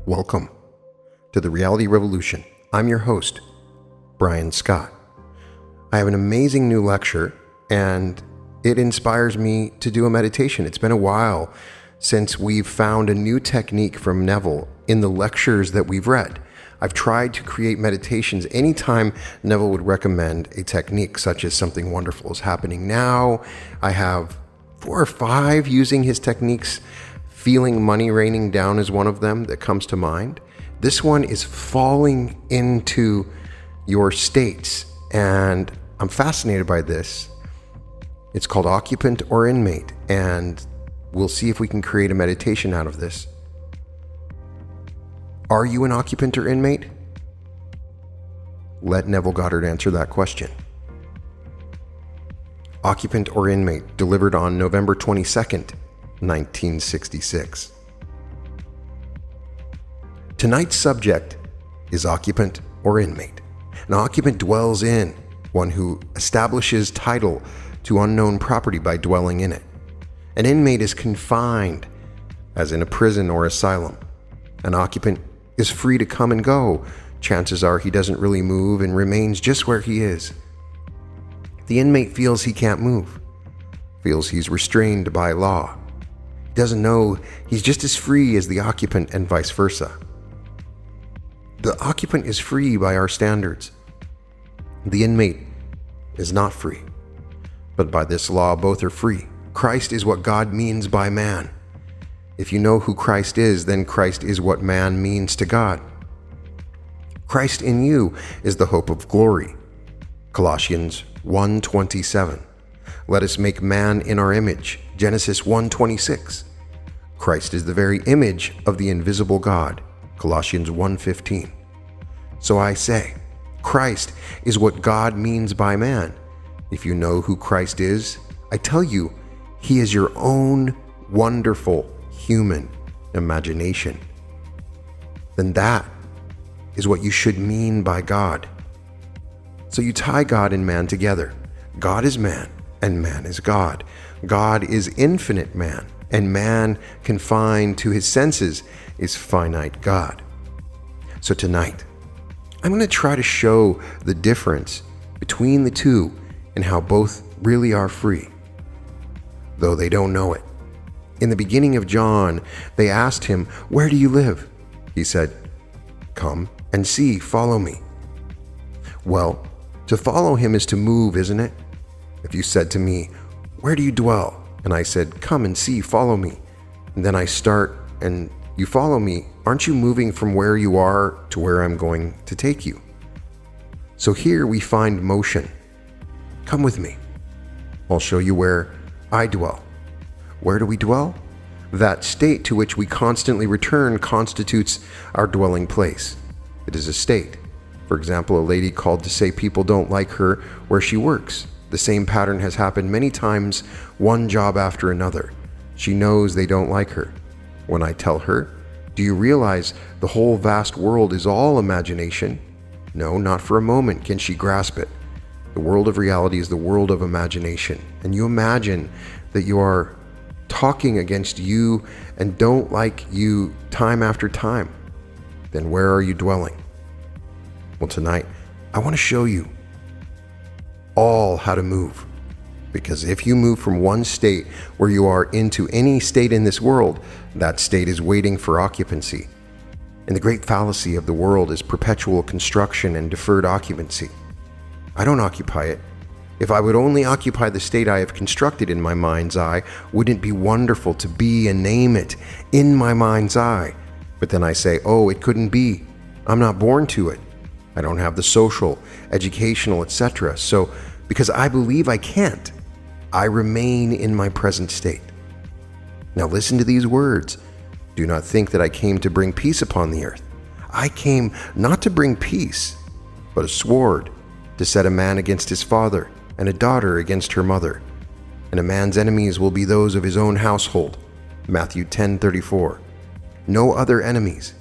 Welcome to the Reality Revolution. I'm your host, Brian Scott. I have an amazing new lecture, and it inspires me to do a meditation. It's been a while since we've found a new technique from Neville in the lectures that we've read. I've tried to create meditations anytime Neville would recommend a technique, such as something wonderful is happening now. I have 4 or 5 using his techniques. Feeling money raining down is one of them that comes to mind. This one is falling into your states, and I'm fascinated by this. It's called Occupant or Inmate, and we'll see if we can create a meditation out of this. Are you an occupant or inmate? Let Neville Goddard answer that question. Occupant or Inmate, delivered on November 22nd, 1966. Tonight's subject is occupant or inmate. An occupant dwells in, one who establishes title to unknown property by dwelling in it. An inmate is confined, as in a prison or asylum. An occupant is free to come and go. Chances are he doesn't really move and remains just where he is. The inmate feels he can't move, feels he's restrained by law. He doesn't know he's just as free as the occupant and vice versa. The occupant is free by our standards. The inmate is not free. But by this law, both are free. Christ is what God means by man. If you know who Christ is, then Christ is what man means to God. Christ in you is the hope of glory. Colossians 1:27. Let us make man in our image. Genesis 1:26. Christ is the very image of the invisible God. Colossians 1:15. So I say, Christ is what God means by man. If you know who Christ is, I tell you, he is your own wonderful human imagination. Then that is what you should mean by God. So you tie God and man together. God is man, and man is God. God is infinite man, and man, confined to his senses, is finite God. So tonight, I'm going to try to show the difference between the two and how both really are free, though they don't know it. In the beginning of John, they asked him, "Where do you live?" He said, "Come and see, follow me." Well, to follow him is to move, isn't it? If you said to me, "Where do you dwell?" and I said, "Come and see, follow me," and then I start and you follow me, aren't you moving from where you are to where I'm going to take you? So here we find motion. Come with me. I'll show you where I dwell. Where do we dwell? That state to which we constantly return constitutes our dwelling place. It is a state. For example, a lady called to say people don't like her where she works. The same pattern has happened many times, one job after another. She knows they don't like her. When I tell her, "Do you realize the whole vast world is all imagination?" No, not for a moment can she grasp it. The world of reality is the world of imagination. And you imagine that you are talking against you and don't like you time after time. Then where are you dwelling? Well, tonight, I want to show you all how to move. Because if you move from one state where you are into any state in this world, that state is waiting for occupancy. And the great fallacy of the world is perpetual construction and deferred occupancy. I don't occupy it. If I would only occupy the state I have constructed in my mind's eye, wouldn't it be wonderful to be and name it in my mind's eye? But then I say, oh, it couldn't be. I'm not born to it. I don't have the social, educational, etc. So because I believe I can't, I remain in my present state. Now listen to these words. Do not think that I came to bring peace upon the earth. I came not to bring peace, but a sword, to set a man against his father, and a daughter against her mother. And a man's enemies will be those of his own household. Matthew 10:34. No other enemies.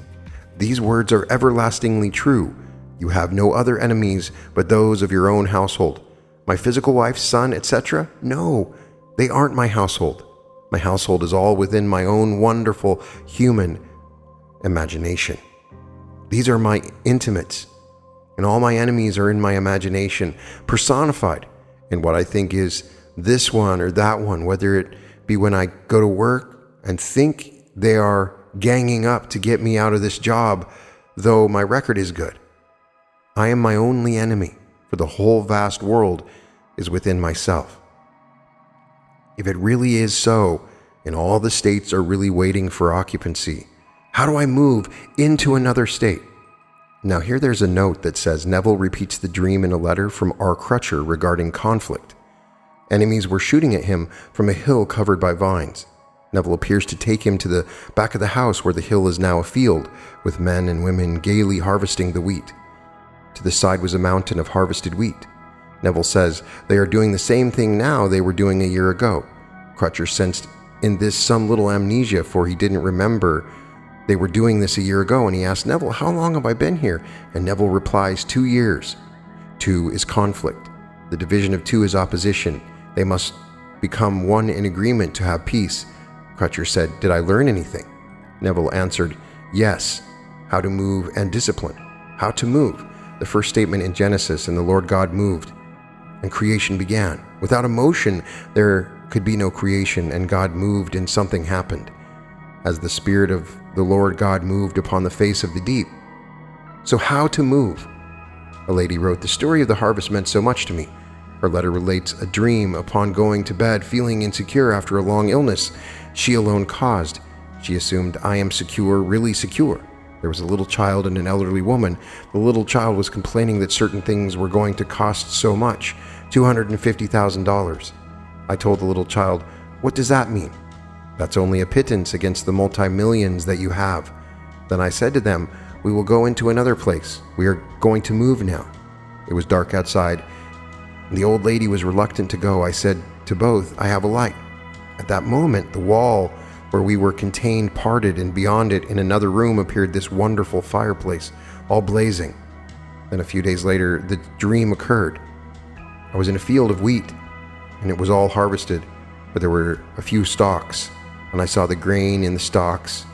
These words are everlastingly true. You have no other enemies but those of your own household. My physical wife, son, etc.? No, they aren't my household. My household is all within my own wonderful human imagination. These are my intimates, and all my enemies are in my imagination, personified in what I think is this one or that one, whether it be when I go to work and think they are ganging up to get me out of this job, though my record is good. I am my only enemy, for the whole vast world is within myself. If it really is so, and all the states are really waiting for occupancy, how do I move into another state? Now here there's a note that says Neville repeats the dream in a letter from R. Crutcher regarding conflict. Enemies were shooting at him from a hill covered by vines. Neville appears to take him to the back of the house where the hill is now a field, with men and women gaily harvesting the wheat. To the side was a mountain of harvested wheat. Neville says they are doing the same thing now they were doing a year ago. Crutcher sensed in this some little amnesia, for he didn't remember they were doing this a year ago, and he asked Neville, "How long have I been here?" And Neville replies, 2 years. 2 is conflict. The division of 2 is opposition. They must become one in agreement to have peace. Crutcher said, "Did I learn anything?" Neville answered, "Yes. How to move and discipline. How to move. The first statement in Genesis, and the Lord God moved, and creation began. Without emotion, there could be no creation, and God moved and something happened, as the Spirit of the Lord God moved upon the face of the deep." So how to move? A lady wrote, "The story of the harvest meant so much to me." Her letter relates a dream upon going to bed, feeling insecure after a long illness she alone caused. She assumed, "I am secure, really secure." There was a little child and an elderly woman. The little child was complaining that certain things were going to cost so much, $250,000. I told the little child, "What does that mean?" "That's only a pittance against the multi-millions that you have." Then I said to them, "We will go into another place. We are going to move now." It was dark outside. The old lady was reluctant to go. I said to both, "I have a light." At that moment, the wall where we were contained parted, and beyond it, in another room, appeared this wonderful fireplace, all blazing. Then a few days later, the dream occurred. I was in a field of wheat, and it was all harvested, but there were a few stalks, and I saw the grain in the stalks,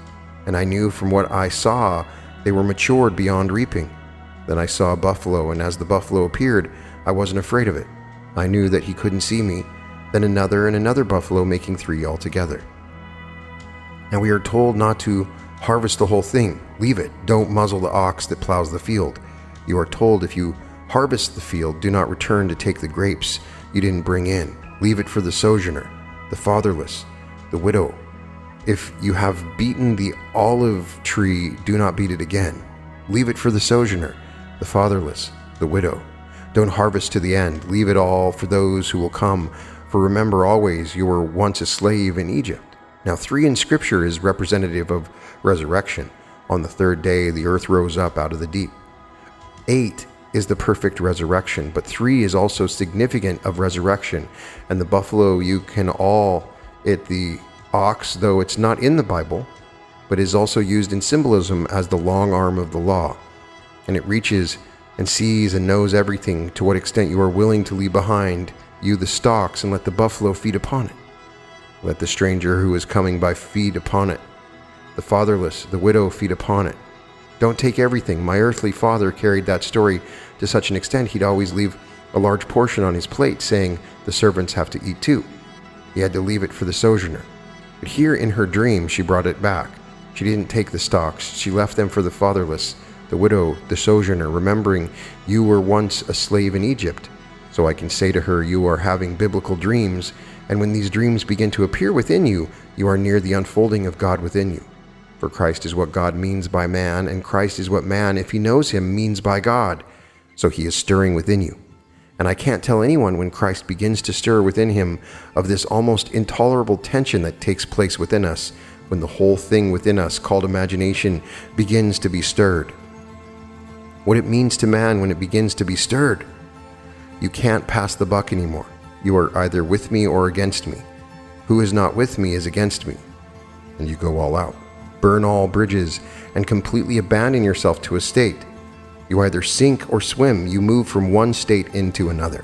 and I knew from what I saw they were matured beyond reaping. Then I saw a buffalo, and as the buffalo appeared, I wasn't afraid of it. I knew that he couldn't see me. Then another and another buffalo, making 3 altogether. Now we are told not to harvest the whole thing. Leave it. Don't muzzle the ox that plows the field. You are told if you harvest the field, do not return to take the grapes you didn't bring in. Leave it for the sojourner, the fatherless, the widow. If you have beaten the olive tree, do not beat it again. Leave it for the sojourner, the fatherless, the widow. Don't harvest to the end. Leave it all for those who will come. For remember always, you were once a slave in Egypt. Now 3 in Scripture is representative of resurrection. On the 3rd day, the earth rose up out of the deep. 8 is the perfect resurrection, but 3 is also significant of resurrection. And the buffalo, you can all it the ox, though it's not in the Bible, but is also used in symbolism as the long arm of the law. And it reaches and sees and knows everything, to what extent you are willing to leave behind you the stalks and let the buffalo feed upon it. Let the stranger who is coming by feed upon it. The fatherless, the widow feed upon it. Don't take everything. My earthly father carried that story to such an extent he'd always leave a large portion on his plate, saying the servants have to eat too. He had to leave it for the sojourner. But here in her dream, she brought it back. She didn't take the stalks. She left them for the fatherless, the widow, the sojourner, remembering you were once a slave in Egypt. So I can say to her, you are having biblical dreams, and when these dreams begin to appear within you, you are near the unfolding of God within you. For Christ is what God means by man, and Christ is what man, if he knows him, means by God. So he is stirring within you. And I can't tell anyone when Christ begins to stir within him of this almost intolerable tension that takes place within us, when the whole thing within us, called imagination, begins to be stirred. What it means to man when it begins to be stirred. You can't pass the buck anymore. You are either with me or against me. Who is not with me is against me. And you go all out. Burn all bridges and completely abandon yourself to a state. You either sink or swim. You move from one state into another.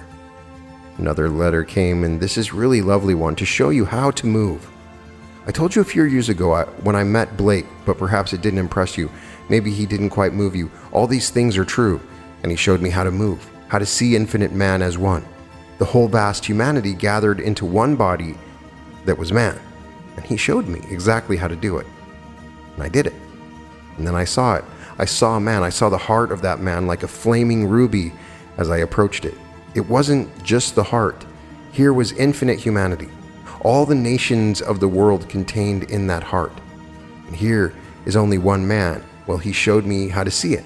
Another letter came, and this is really lovely one, to show you how to move. I told you a few years ago when I met Blake, but perhaps it didn't impress you. Maybe he didn't quite move you. All these things are true, and he showed me how to move, how to see infinite man as one. The whole vast humanity gathered into one body that was man, and he showed me exactly how to do it. And I did it. And then I saw it. I saw a man. I saw the heart of that man like a flaming ruby as I approached it. It wasn't just the heart. Here was infinite humanity. All the nations of the world contained in that heart. And here is only one man. Well, he showed me how to see it.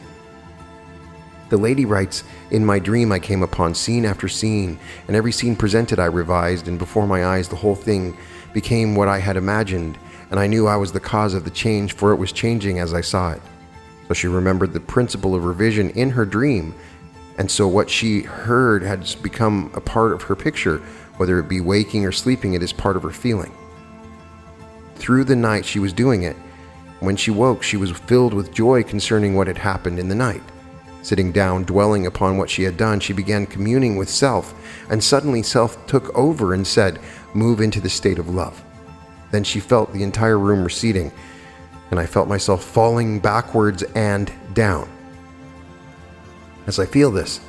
The lady writes, "In my dream I came upon scene after scene, and every scene presented I revised, and before my eyes the whole thing became what I had imagined, and I knew I was the cause of the change, for it was changing as I saw it." So she remembered the principle of revision in her dream, and so what she heard had become a part of her picture. Whether it be waking or sleeping, it is part of her feeling. Through the night she was doing it. When she woke, she was filled with joy concerning what had happened in the night. Sitting down, dwelling upon what she had done, she began communing with self, and suddenly self took over and said, "Move into the state of love." Then she felt the entire room receding, and I felt myself falling backwards and down. As I feel this,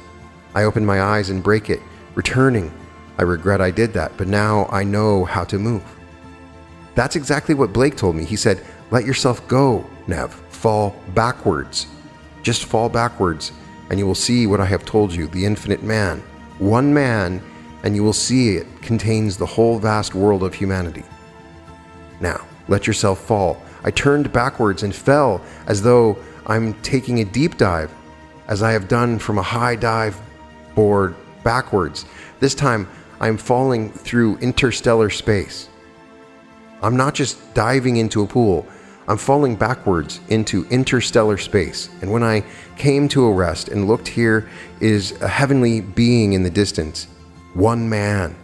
I open my eyes and break it, returning. I regret I did that, but now I know how to move. That's exactly what Blake told me. He said, "Let yourself go, Nev. Fall backwards. Just fall backwards, and you will see what I have told you, the infinite man. One man, and you will see it contains the whole vast world of humanity. Now, let yourself fall." I turned backwards and fell as though I'm taking a deep dive, as I have done from a high dive board backwards. This time, I'm falling through interstellar space. I'm not just diving into a pool, I'm falling backwards into interstellar space. And when I came to a rest and looked, here is a heavenly being in the distance, one man.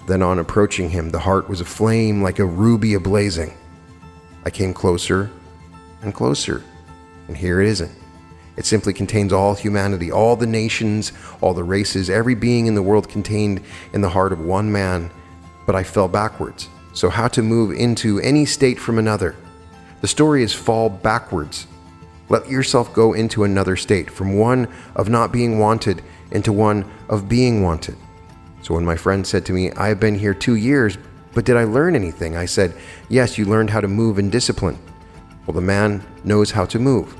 Then on approaching him, the heart was aflame like a ruby ablazing. I came closer and closer, and here it isn't. It simply contains all humanity, all the nations, all the races, every being in the world contained in the heart of one man. But I fell backwards. So how to move into any state from another? The story is fall backwards. Let yourself go into another state, from one of not being wanted into one of being wanted. So when my friend said to me, "I have been here 2 years, but did I learn anything?" I said, "Yes, you learned how to move in discipline." Well, the man knows how to move.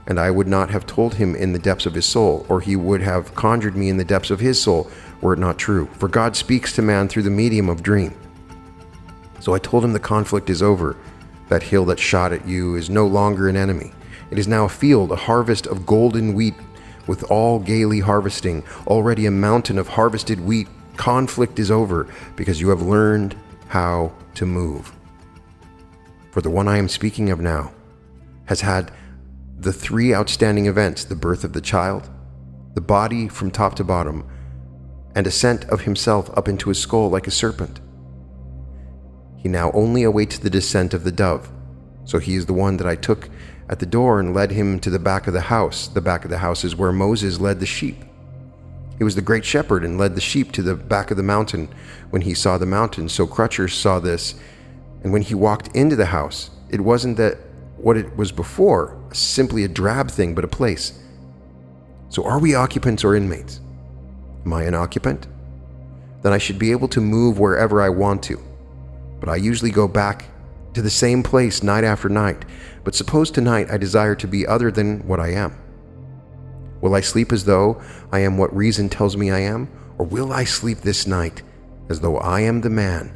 And I would not have told him in the depths of his soul, or he would have conjured me in the depths of his soul, were it not true. For God speaks to man through the medium of dream. So I told him the conflict is over. That hill that shot at you is no longer an enemy. It is now a field, a harvest of golden wheat, with all gaily harvesting, already a mountain of harvested wheat. Conflict is over, because you have learned how to move. For the one I am speaking of now has had the 3 outstanding events: the birth of the child, the body from top to bottom, and ascent of himself up into his skull like a serpent. He now only awaits the descent of the dove. So he is the one that I took at the door and led him to the back of the house. The back of the house is where Moses led the sheep. He was the great shepherd and led the sheep to the back of the mountain when he saw the mountain. So Crutcher saw this, and when he walked into the house, it wasn't that what it was before, simply a drab thing, but a place. So are we occupants or inmates? Am I an occupant? Then I should be able to move wherever I want to. But I usually go back to the same place night after night. But suppose tonight I desire to be other than what I am. Will I sleep as though I am what reason tells me I am? Or will I sleep this night as though I am the man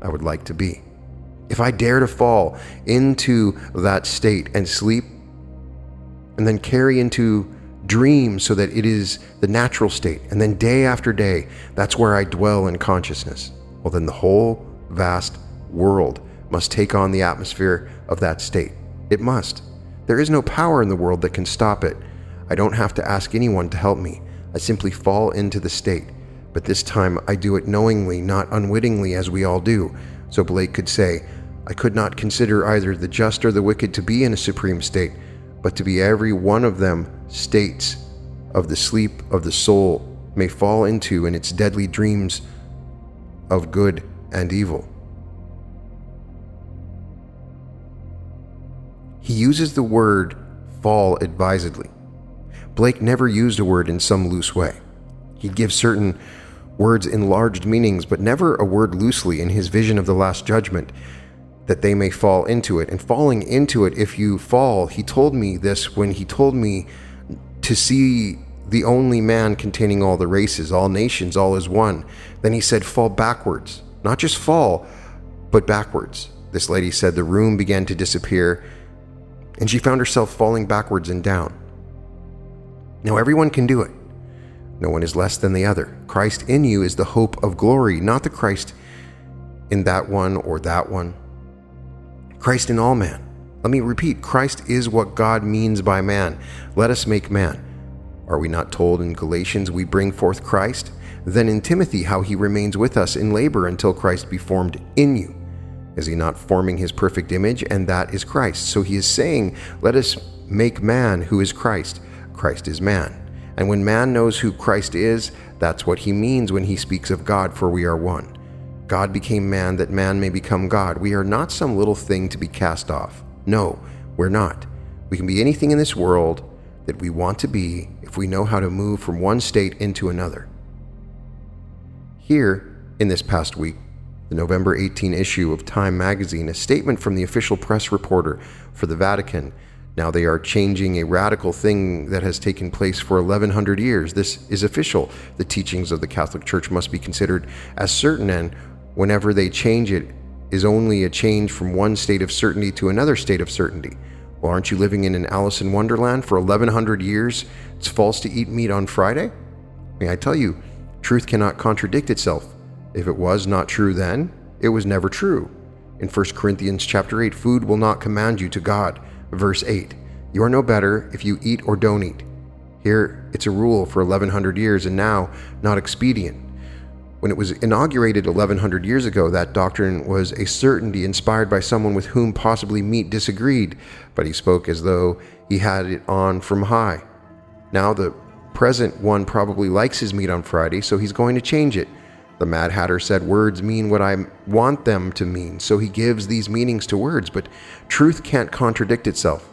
I would like to be? If I dare to fall into that state and sleep, and then carry into dream so that it is the natural state, and then day after day, that's where I dwell in consciousness, well then the whole vast world must take on the atmosphere of that state. It must. There is no power in the world that can stop it. I don't have to ask anyone to help me. I simply fall into the state. But this time I do it knowingly, not unwittingly as we all do. So Blake could say, "I could not consider either the just or the wicked to be in a supreme state, but to be every one of them states of the sleep of the soul may fall into in its deadly dreams of good and evil." He uses the word fall advisedly. Blake never used a word in some loose way. He gives certain words enlarged meanings, but never a word loosely in his vision of the Last Judgment, that they may fall into it. And falling into it, if you fall, he told me this when he told me to see the only man containing all the races, all nations, all as one. Then he said, fall backwards. Not just fall, but backwards. This lady said the room began to disappear, and she found herself falling backwards and down. Now everyone can do it. No one is less than the other. Christ in you is the hope of glory, not the Christ in that one or that one. Christ in all man. Let me repeat, Christ is what God means by man. Let us make man. Are we not told in Galatians we bring forth Christ? Then in Timothy how he remains with us in labor until Christ be formed in you. Is he not forming his perfect image? And that is Christ. So he is saying, let us make man who is Christ. Christ is man. And when man knows who Christ is, that's what he means when he speaks of God, for we are one. God became man that man may become God. We are not some little thing to be cast off. No, we're not. We can be anything in this world that we want to be if we know how to move from one state into another. Here, in this past week, the November 18 issue of Time magazine, a statement from the official press reporter for the Vatican. Now they are changing a radical thing that has taken place for 1100 years. This is official. The teachings of the Catholic Church must be considered as certain, and whenever they change it is only a change from one state of certainty to another state of certainty. Well, aren't you living in an Alice in Wonderland? For 1100 years, it's false to eat meat on Friday? May I tell you, truth cannot contradict itself. If it was not true then, it was never true. In 1 Corinthians chapter 8, food will not command you to God. Verse 8, you are no better if you eat or don't eat. Here, it's a rule for 1100 years and now not expedient. When it was inaugurated 1100 years ago, that doctrine was a certainty inspired by someone with whom possibly meat disagreed, but he spoke as though he had it on from high. Now the present one probably likes his meat on Friday, so he's going to change it. The Mad Hatter said words mean what I want them to mean, so he gives these meanings to words, but truth can't contradict itself.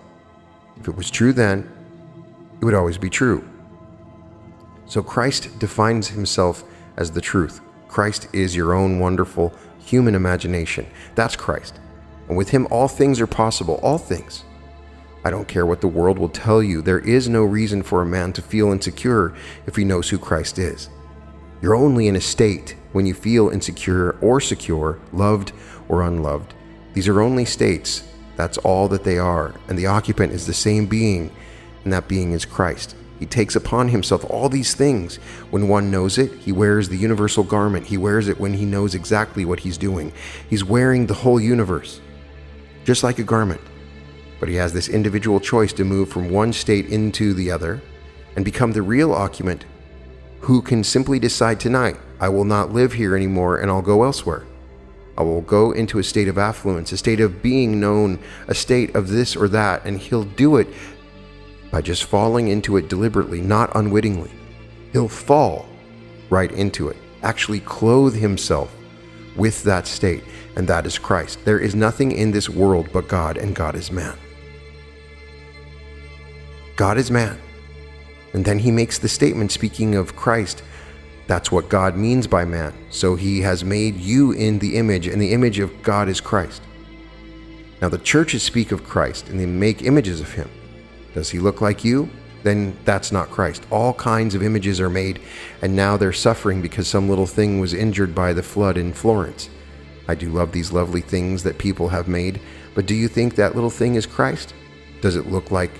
If it was true then, it would always be true. So Christ defines himself as the truth. Christ is your own wonderful human imagination. That's Christ. And with him all things are possible, all things. I don't care what the world will tell you. There is no reason for a man to feel insecure if he knows who Christ is. You're only in a state when you feel insecure or secure, loved or unloved. These are only states. That's all that they are. And the occupant is the same being, and that being is Christ. He takes upon himself all these things. When one knows it, he wears the universal garment. He wears it when he knows exactly what he's doing. He's wearing the whole universe, just like a garment. But he has this individual choice to move from one state into the other and become the real occupant, who can simply decide tonight, I will not live here anymore and I'll go elsewhere. I will go into a state of affluence, a state of being known, a state of this or that, and he'll do it by just falling into it deliberately, not unwittingly. He'll fall right into it, actually clothe himself with that state, and that is Christ. There is nothing in this world but God, and God is man. God is man. And then he makes the statement, speaking of Christ, that's what God means by man. So he has made you in the image, and the image of God is Christ. Now the churches speak of Christ, and they make images of him. Does he look like you? Then that's not Christ. All kinds of images are made, and now they're suffering because some little thing was injured by the flood in Florence. I do love these lovely things that people have made, but do you think that little thing is Christ? Does it look like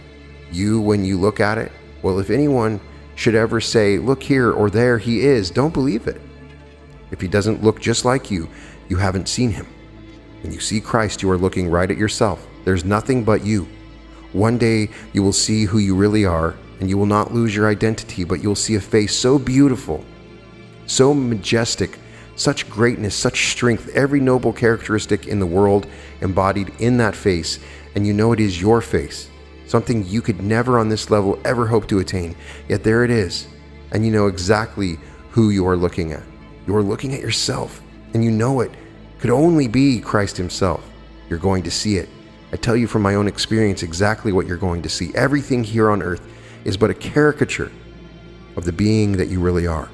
you when you look at it? Well, if anyone should ever say, look here or there he is, don't believe it. If he doesn't look just like you, you haven't seen him. When you see Christ, you are looking right at yourself. There's nothing but you. One day you will see who you really are, and you will not lose your identity, but you'll see a face so beautiful, so majestic, such greatness, such strength, every noble characteristic in the world embodied in that face, and you know it is your face. Something you could never on this level ever hope to attain. Yet there it is. And you know exactly who you are looking at. You are looking at yourself. And you know it could only be Christ himself. You're going to see it. I tell you from my own experience exactly what you're going to see. Everything here on earth is but a caricature of the being that you really are.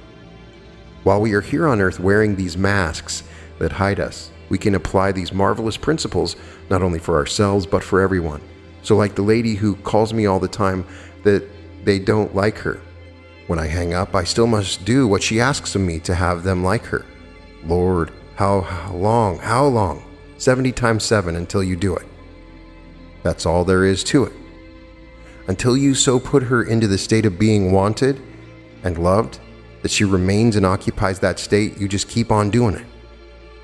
While we are here on earth wearing these masks that hide us, we can apply these marvelous principles not only for ourselves but for everyone. So like the lady who calls me all the time that they don't like her. When I hang up, I still must do what she asks of me to have them like her. Lord, how long? 70 times 7 until you do it. That's all there is to it. Until you so put her into the state of being wanted and loved that she remains and occupies that state, you just keep on doing it.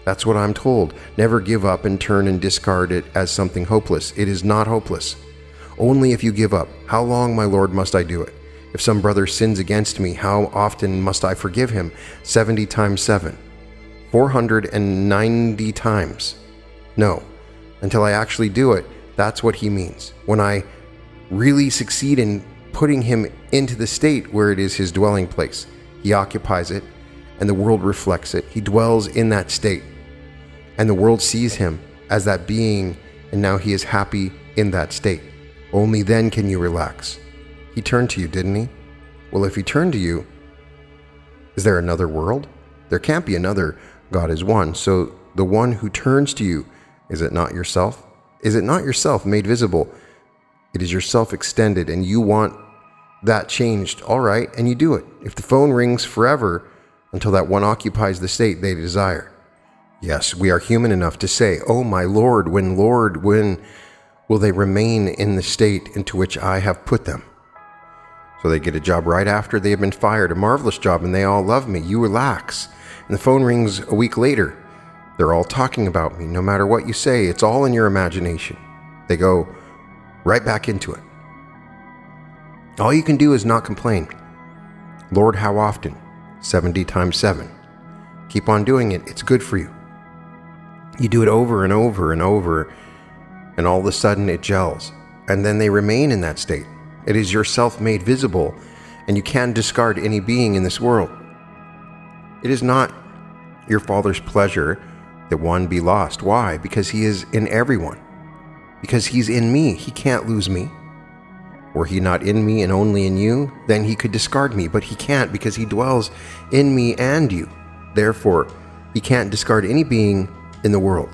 That's what I'm told. Never give up and turn and discard it as something hopeless. It is not hopeless. Only if you give up. How long, my Lord, must I do it? If some brother sins against me, how often must I forgive him? 70 times 7. 490 times. No, until I actually do it, that's what he means. When I really succeed in putting him into the state where it is his dwelling place, he occupies it, and the world reflects it. He dwells in that state, and the world sees him as that being, and now he is happy in that state. Only then can you relax. He turned to you, didn't he? Well, if he turned to you, is there another world? There can't be another. God is one. So the one who turns to you, is it not yourself? Is it not yourself made visible? It is yourself extended, and you want that changed. All right, and you do it. If the phone rings forever until that one occupies the state they desire. Yes, we are human enough to say, oh my Lord, when will they remain in the state into which I have put them? So they get a job right after they have been fired, a marvelous job, and they all love me. You relax. And the phone rings a week later. They're all talking about me. No matter what you say, it's all in your imagination. They go right back into it. All you can do is not complain. Lord, how often? 70 times 7. Keep on doing it. It's good for you. You do it over and over and over, and all of a sudden it gels. And then they remain in that state. It is yourself made visible, and you can't discard any being in this world. It is not your Father's pleasure that one be lost. Why? Because he is in everyone. Because he's in me. He can't lose me. Were he not in me and only in you, then he could discard me, but he can't because he dwells in me and you. Therefore, he can't discard any being in the world.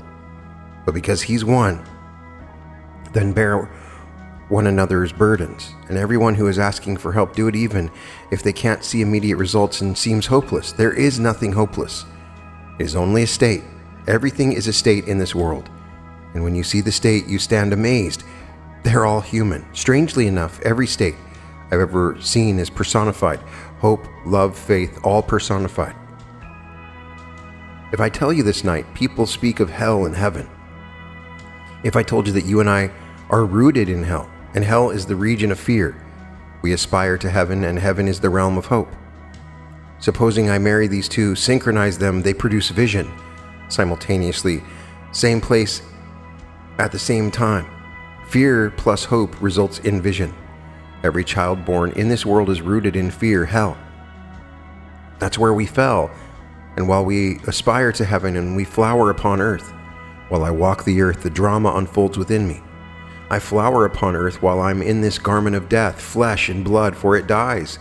But because he's one, then bear one another's burdens, and everyone who is asking for help, do it even if they can't see immediate results and seems hopeless. There is nothing hopeless. It is only a state. Everything is a state in this world. And when you see the state, you stand amazed. They're all human. Strangely enough, every state I've ever seen is personified. Hope, love, faith, all personified. If I tell you this night, people speak of hell and heaven. If I told you that you and I are rooted in hell, and hell is the region of fear, we aspire to heaven, and heaven is the realm of hope. Supposing I marry these two, synchronize them, they produce vision. Simultaneously, same place at the same time. Fear plus hope results in vision. Every child born in this world is rooted in fear, hell. That's where we fell. And while we aspire to heaven and we flower upon earth, while I walk the earth, the drama unfolds within me. I flower upon earth while I'm in this garment of death, flesh and blood, for it dies.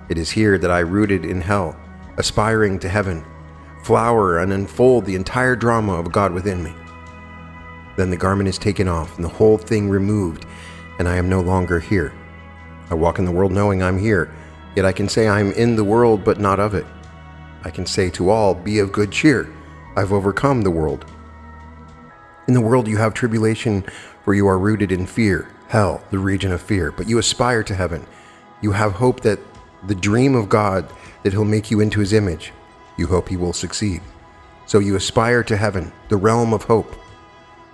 It is here that I rooted in hell, aspiring to heaven, flower and unfold the entire drama of God within me. Then the garment is taken off and the whole thing removed, and I am no longer here. I walk in the world knowing I'm here, yet I can say I'm in the world but not of it. I can say to all, be of good cheer. I've overcome the world. In the world you have tribulation, for you are rooted in fear, hell, the region of fear, but you aspire to heaven. You have hope that the dream of God, that he'll make you into his image. You hope he will succeed. So you aspire to heaven, the realm of hope.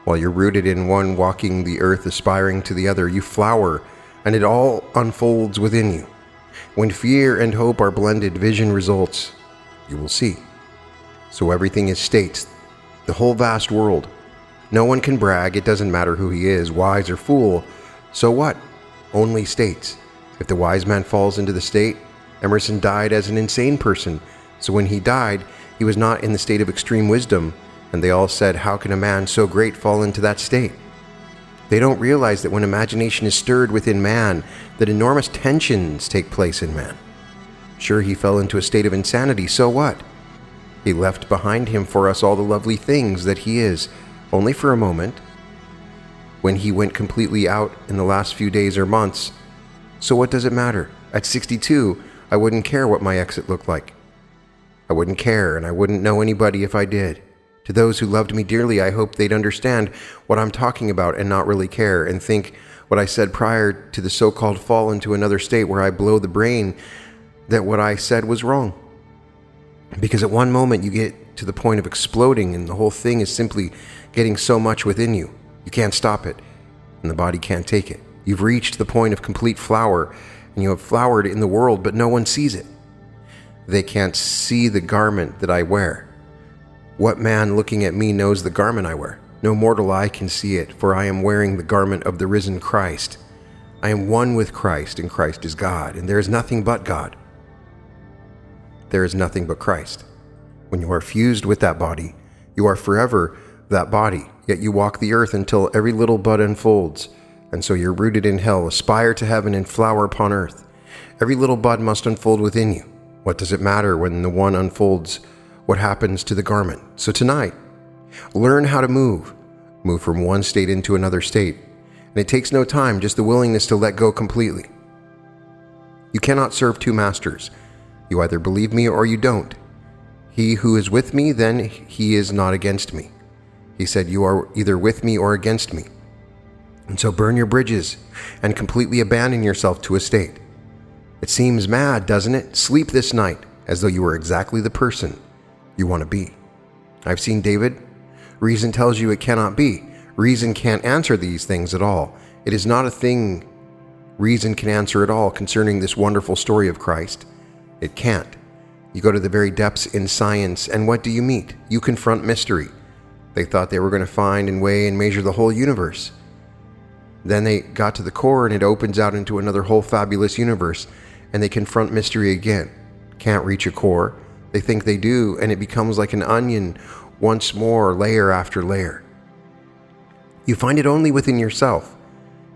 While you're rooted in one, walking the earth, aspiring to the other, you flower, and it all unfolds within you. When fear and hope are blended, vision results. You will see. So everything is states, the whole vast world. No one can brag. It doesn't matter who he is, wise or fool. So what? Only states. If the wise man falls into the state, Emerson died as an insane person. So when he died, he was not in the state of extreme wisdom. And they all said, how can a man so great fall into that state? They don't realize that when imagination is stirred within man, that enormous tensions take place in man. Sure, he fell into a state of insanity, so what? He left behind him for us all the lovely things that he is, only for a moment. When he went completely out in the last few days or months, so what does it matter? At 62, I wouldn't care what my exit looked like. I wouldn't care, and I wouldn't know anybody if I did. To those who loved me dearly, I hope they'd understand what I'm talking about and not really care, and think what I said prior to the so-called fall into another state where I blow the brain, that what I said was wrong. Because at one moment you get to the point of exploding and the whole thing is simply getting so much within you. You can't stop it, and the body can't take it. You've reached the point of complete flower, and you have flowered in the world, but no one sees it. They can't see the garment that I wear. What man looking at me knows the garment I wear? No mortal eye can see it, for I am wearing the garment of the risen Christ. I am one with Christ, and Christ is God, and there is nothing but God. There is nothing but Christ. When you are fused with that body, you are forever that body, yet you walk the earth until every little bud unfolds, and so you're rooted in hell, aspire to heaven, and flower upon earth. Every little bud must unfold within you. What does it matter when the one unfolds what happens to the garment? So tonight, learn how to move from one state into another state, and it takes no time, just the willingness to let go completely. You cannot serve two masters. You either believe me or you don't. He who is with me, then he is not against me. He said, you are either with me or against me. And so burn your bridges and completely abandon yourself to a state. It seems mad, doesn't it? Sleep this night as though you were exactly the person you want to be. I've seen David. Reason tells you it cannot be. Reason can't answer these things at all. It is not a thing reason can answer at all concerning this wonderful story of Christ. It can't. You go to the very depths in science, and what do you meet? You confront mystery. They thought they were going to find and weigh and measure the whole universe. Then they got to the core, and it opens out into another whole fabulous universe, and they confront mystery again. Can't reach a core. They think they do, and it becomes like an onion, once more, layer after layer. You find it only within yourself.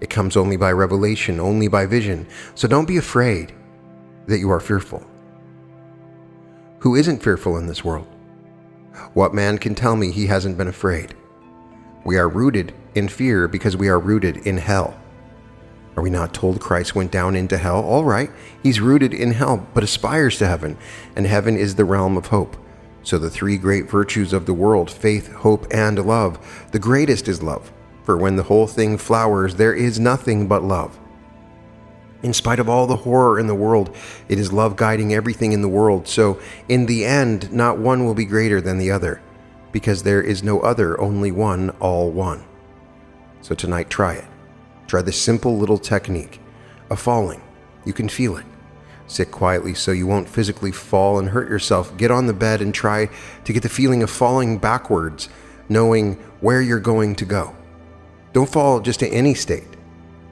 It comes only by revelation, only by vision. So don't be afraid that you are fearful. Who isn't fearful in this world? What man can tell me he hasn't been afraid? We are rooted in fear because we are rooted in hell. Are we not told Christ went down into hell? All right, he's rooted in hell, but aspires to heaven, and heaven is the realm of hope. So the three great virtues of the world, faith, hope, and love, the greatest is love. For when the whole thing flowers, there is nothing but love. In spite of all the horror in the world, it is love guiding everything in the world. So in the end, not one will be greater than the other, because there is no other, only one, all one. So tonight, try it. Try this simple little technique of falling. You can feel it. Sit quietly so you won't physically fall and hurt yourself. Get on the bed and try to get the feeling of falling backwards, knowing where you're going to go. Don't fall just to any state.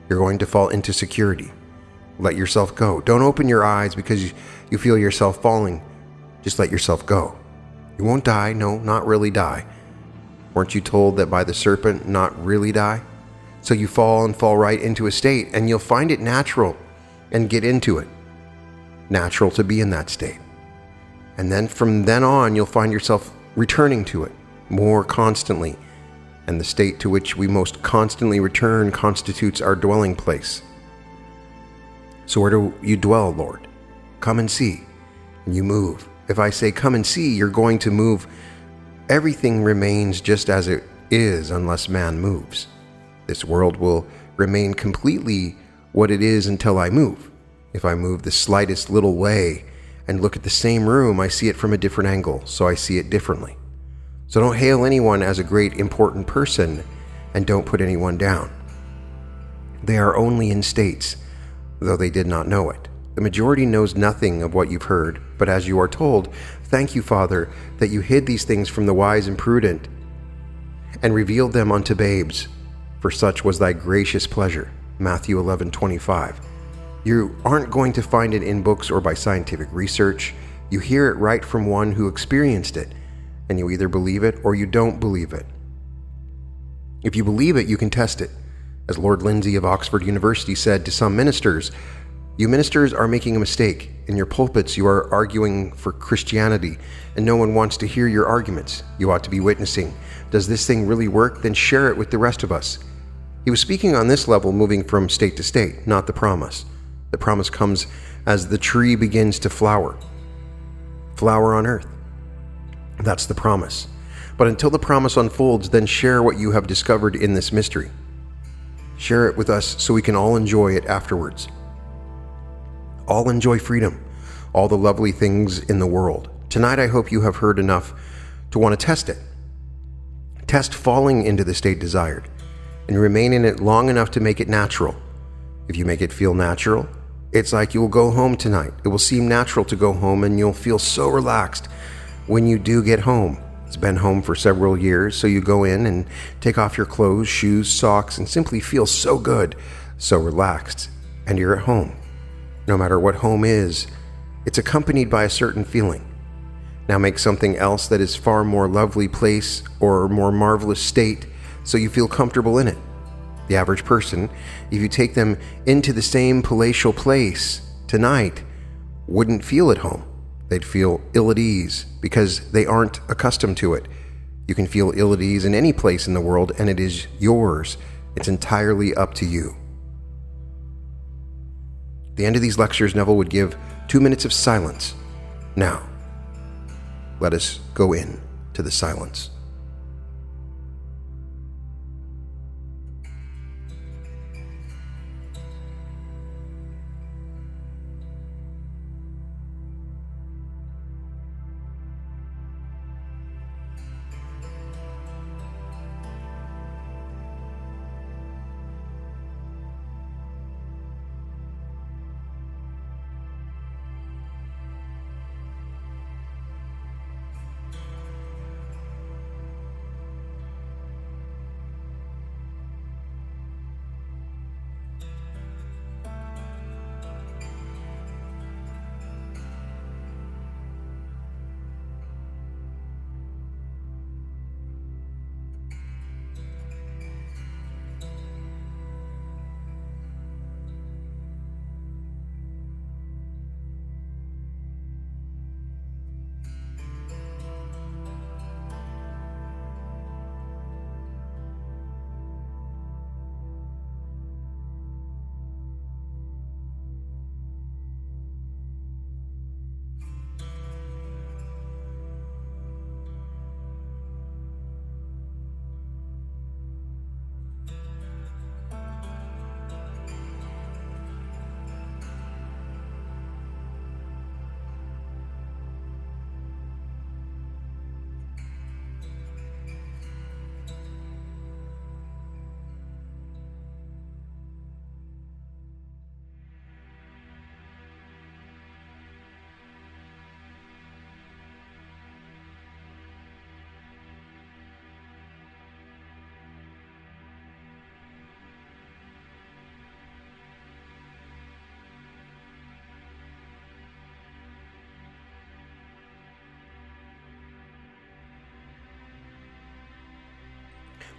You're going to fall into security. Let yourself go. Don't open your eyes because you feel yourself falling. Just let yourself go. You won't die. No, not really die. Weren't you told that by the serpent, not really die? So you fall and fall right into a state, and you'll find it natural and get into it. Natural to be in that state. And then from then on, you'll find yourself returning to it more constantly. And the state to which we most constantly return constitutes our dwelling place. So where do you dwell, Lord? Come and see. And you move. If I say come and see, you're going to move. Everything remains just as it is unless man moves. This world will remain completely what it is until I move. If I move the slightest little way and look at the same room, I see it from a different angle, so I see it differently. So don't hail anyone as a great important person, and don't put anyone down. They are only in states, though they did not know it. The majority knows nothing of what you've heard, but as you are told, thank you, Father, that you hid these things from the wise and prudent, and revealed them unto babes, for such was thy gracious pleasure. Matthew 11:25. You aren't going to find it in books or by scientific research. You hear it right from one who experienced it, and you either believe it or you don't believe it. If you believe it, you can test it. As Lord Lindsay of Oxford University said to some ministers, "You ministers are making a mistake. In your pulpits you are arguing for Christianity, and no one wants to hear your arguments. You ought to be witnessing. Does this thing really work? Then share it with the rest of us." He was speaking on this level, moving from state to state, not the promise. The promise comes as the tree begins to flower. Flower on earth. That's the promise. But until the promise unfolds, then share what you have discovered in this mystery. Share it with us so we can all enjoy it afterwards. All enjoy freedom, all the lovely things in the world. Tonight I hope you have heard enough to want to test it. Test falling into the state desired, and remain in it long enough to make it natural. If you make it feel natural, it's like you will go home tonight. It will seem natural to go home, and you'll feel so relaxed when you do get home. It's been home for several years, so you go in and take off your clothes, shoes, socks, and simply feel so good, so relaxed, and you're at home. No matter what home is, it's accompanied by a certain feeling. Now make something else that is far more lovely place or more marvelous state so you feel comfortable in it. The average person, if you take them into the same palatial place tonight, wouldn't feel at home. They'd feel ill at ease because they aren't accustomed to it. You can feel ill at ease in any place in the world, and it is yours. It's entirely up to you. At the end of these lectures, Neville would give 2 minutes of silence. Now, let us go in to the silence.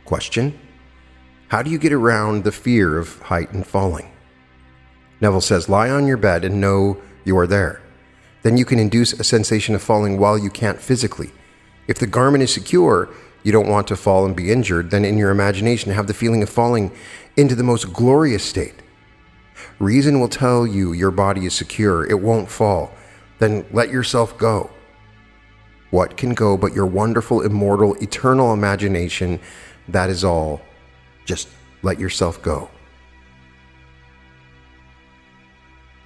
Question: how do you get around the fear of height and falling? Neville says, lie on your bed and know you are there. Then you can induce a sensation of falling while you can't physically. If the garment is secure, you don't want to fall and be injured, then in your imagination have the feeling of falling into the most glorious state. Reason will tell you your body is secure, it won't fall. Then let yourself go. What can go but your wonderful, immortal, eternal imagination? That is all. Just let yourself go.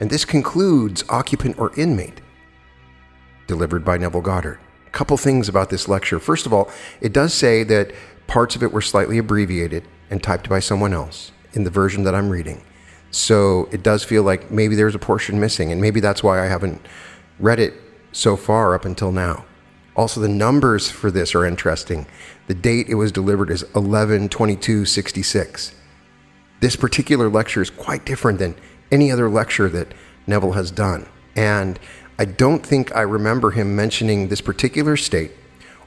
And this concludes Occupant or Inmate, delivered by Neville Goddard. A couple things about this lecture. First of all, it does say that parts of it were slightly abbreviated and typed by someone else in the version that I'm reading. So it does feel like maybe there's a portion missing, and maybe that's why I haven't read it so far up until now. Also, the numbers for this are interesting. The date it was delivered is 11/22/66. This particular lecture is quite different than any other lecture that Neville has done. And I don't think I remember him mentioning this particular state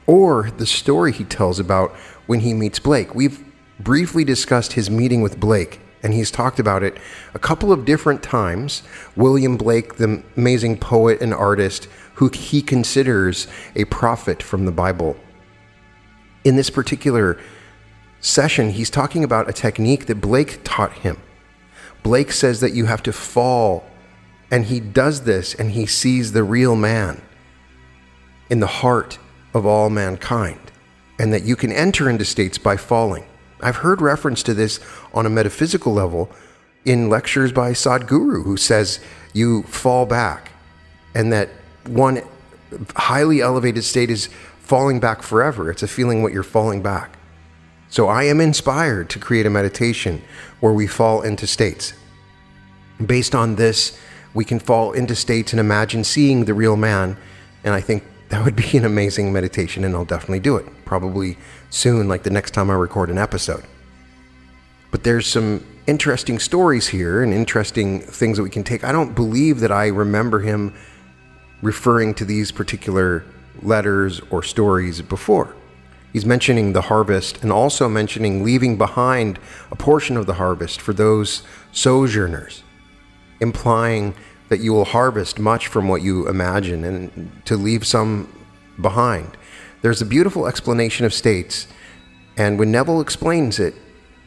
or the story he tells about when he meets Blake. We've briefly discussed his meeting with Blake, and he's talked about it a couple of different times. William Blake, the amazing poet and artist who he considers a prophet from the Bible. In this particular session, he's talking about a technique that Blake taught him. Blake says that you have to fall, and he does this, and he sees the real man in the heart of all mankind, and that you can enter into states by falling. I've heard reference to this on a metaphysical level in lectures by Sadhguru, who says you fall back, and that one highly elevated state is falling back forever. It's a feeling what you're falling back. So I am inspired to create a meditation where we fall into states. Based on this, we can fall into states and imagine seeing the real man, and I think that would be an amazing meditation, and I'll definitely do it. Probably soon, like the next time I record an episode. But there's some interesting stories here and interesting things that we can take. I don't believe that I remember him referring to these particular letters or stories before. He's mentioning the harvest and also mentioning leaving behind a portion of the harvest for those sojourners, implying that you will harvest much from what you imagine and to leave some behind. There's a beautiful explanation of states, and when Neville explains it,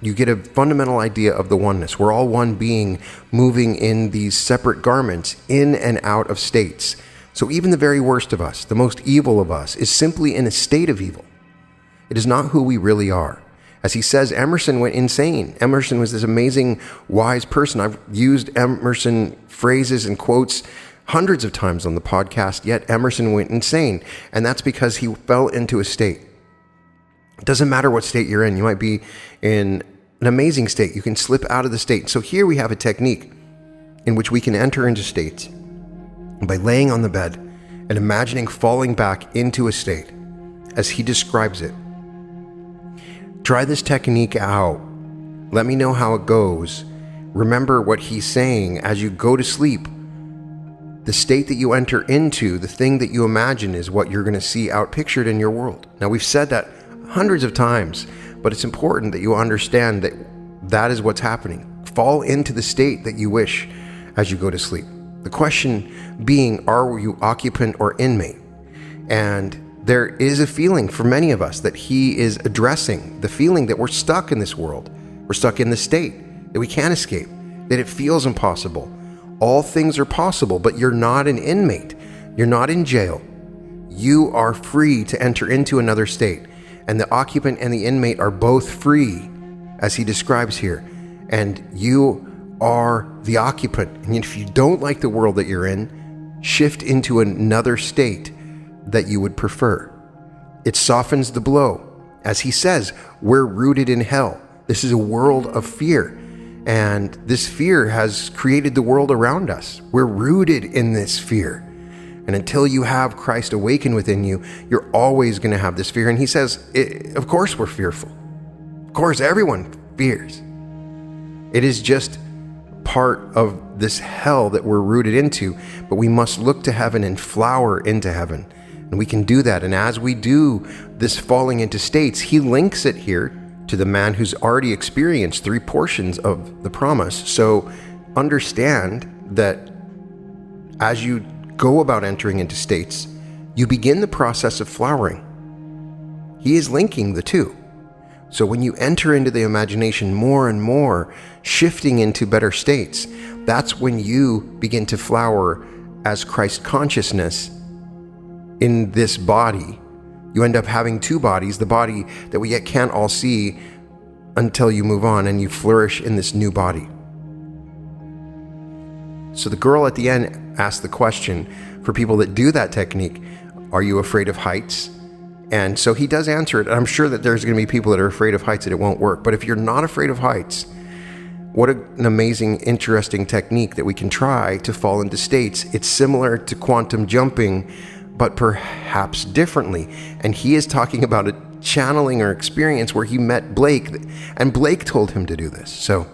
you get a fundamental idea of the oneness. We're all one being moving in these separate garments in and out of states. So even the very worst of us, the most evil of us, is simply in a state of evil. It is not who we really are. As he says, Emerson went insane. Emerson was this amazing, wise person. I've used Emerson phrases and quotes hundreds of times on the podcast, yet Emerson went insane. And that's because he fell into a state. It doesn't matter what state you're in. You might be in an amazing state. You can slip out of the state. So here we have a technique in which we can enter into states by laying on the bed and imagining falling back into a state as he describes it. Try this technique out. Let me know how it goes. Remember what he's saying as you go to sleep. The state that you enter into, the thing that you imagine, is what you're going to see outpictured in your world. Now, we've said that hundreds of times, but it's important that you understand that that is what's happening. Fall into the state that you wish as you go to sleep. The question being, are you occupant or inmate? And there is a feeling for many of us that he is addressing, the feeling that we're stuck in this world. We're stuck in this state, that we can't escape, that it feels impossible. All things are possible, but you're not an inmate. You're not in jail. You are free to enter into another state. And the occupant and the inmate are both free, as he describes here. And you are the occupant. And if you don't like the world that you're in, shift into another state that you would prefer. It softens the blow. As he says, we're rooted in hell. This is a world of fear. And this fear has created the world around us. We're rooted in this fear. And until you have Christ awaken within you, you're always going to have this fear. And he says, of course we're fearful. Of course everyone fears. It is just part of this hell that we're rooted into, but we must look to heaven and flower into heaven. And we can do that. And as we do this falling into states, he links it here to the man who's already experienced 3 portions of the promise. So understand that as you go about entering into states, you begin the process of flowering. He is linking the two. So when you enter into the imagination more and more, shifting into better states, that's when you begin to flower as Christ consciousness in this body. You end up having 2 bodies, the body that we yet can't all see until you move on and you flourish in this new body. So the girl at the end asked the question for people that do that technique, are you afraid of heights? And so he does answer it. I'm sure that there's going to be people that are afraid of heights and it won't work. But if you're not afraid of heights, what an amazing, interesting technique that we can try to fall into states. It's similar to quantum jumping, but perhaps differently. And he is talking about a channeling or experience where he met Blake, and Blake told him to do this. So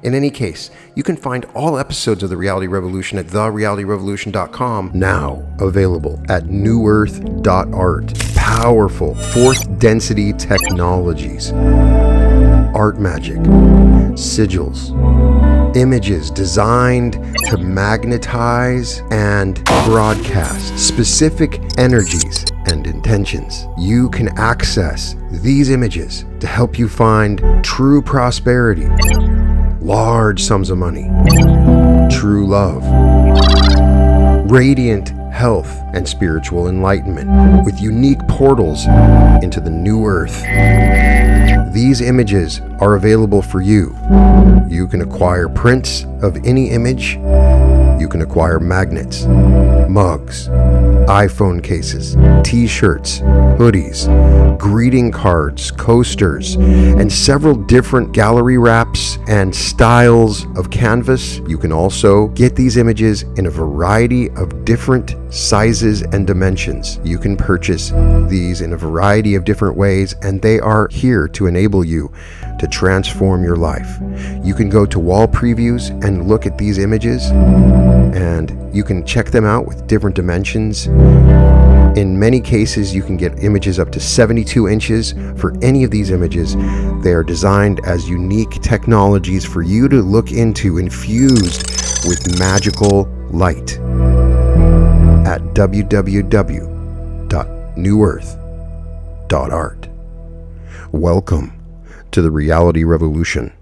in any case, you can find all episodes of The Reality Revolution at therealityrevolution.com, now available at newearth.art. Powerful 4th density technologies. art magic, sigils, images designed to magnetize and broadcast specific energies and intentions. You can access these images to help you find true prosperity, large sums of money, true love, radiant health, and spiritual enlightenment, with unique portals into the new earth. These images are available for you. You can acquire prints of any image. You can acquire magnets, mugs, iPhone cases, t-shirts, hoodies, greeting cards, coasters, and several different gallery wraps and styles of canvas. You can also get these images in a variety of different sizes and dimensions. You can purchase these in a variety of different ways, and they are here to enable you to transform your life. You can go to wall previews and look at these images, and you can check them out with different dimensions. In many cases, you can get images up to 72 inches for any of these images. They are designed as unique technologies for you to look into, infused with magical light at www.newearth.art. Welcome to the reality revolution.